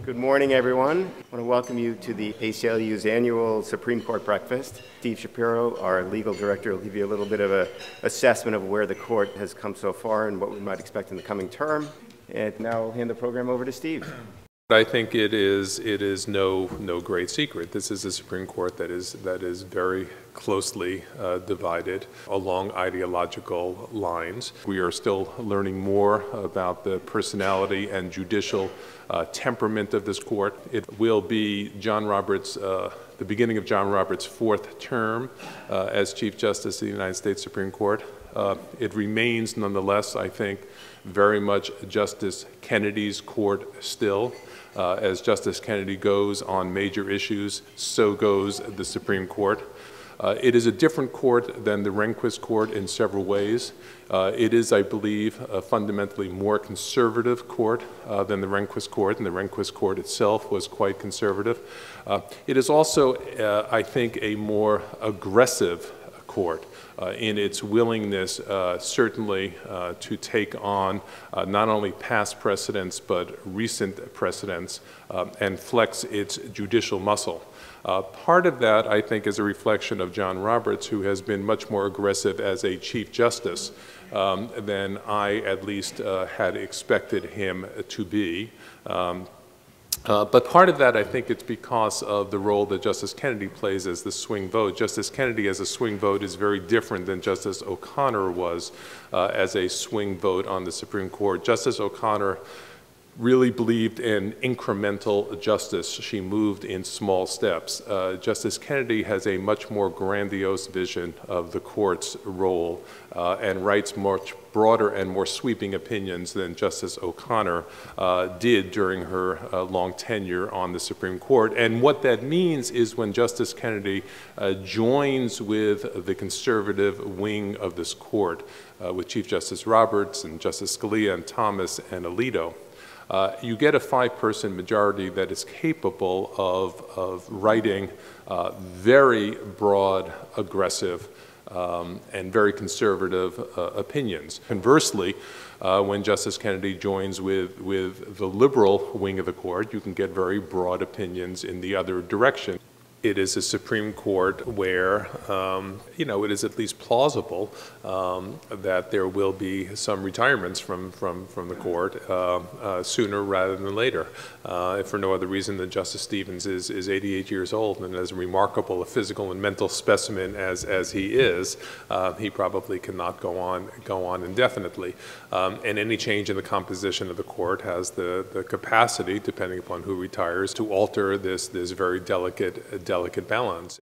Good morning, everyone. I want to welcome you to the ACLU's annual Supreme Court breakfast. Steve Shapiro, our legal director, will give you a little bit of an assessment of where the court has come so far and what we might expect in the coming term. And now I'll hand the program over to Steve. I think it is no great secret. This is a Supreme Court that is very closely divided along ideological lines. We are still learning more about the personality and judicial temperament of this court. It will be the beginning of John Roberts' fourth term as Chief Justice of the United States Supreme Court. It remains, nonetheless, I think, very much Justice Kennedy's court still. As Justice Kennedy goes on major issues, so goes the Supreme Court. It is a different court than the Rehnquist Court in several ways. It is, I believe, a fundamentally more conservative court than the Rehnquist Court, and the Rehnquist Court itself was quite conservative. It is also, I think, a more aggressive court in its willingness, certainly, to take on not only past precedents but recent precedents and flex its judicial muscle. Part of that, I think, is a reflection of John Roberts, who has been much more aggressive as a Chief Justice than I, at least, had expected him to be. But part of that, I think, it's because of the role that Justice Kennedy plays as the swing vote. Justice Kennedy as a swing vote is very different than Justice O'Connor was as a swing vote on the Supreme Court. Justice O'Connor really believed in incremental justice. She moved in small steps. Justice Kennedy has a much more grandiose vision of the court's role and writes much broader and more sweeping opinions than Justice O'Connor did during her long tenure on the Supreme Court. And what that means is when Justice Kennedy joins with the conservative wing of this court, with Chief Justice Roberts and Justice Scalia and Thomas and Alito, you get a five-person majority that is capable of writing very broad, aggressive, and very conservative opinions. Conversely, when Justice Kennedy joins with the liberal wing of the court, you can get very broad opinions in the other direction. It is a Supreme Court where, it is at least plausible that there will be some retirements from the court sooner rather than later. If for no other reason than Justice Stevens is 88 years old and as remarkable a physical and mental specimen as he is, he probably cannot go on indefinitely. And any change in the composition of the court has the capacity, depending upon who retires, to alter this very delicate balance.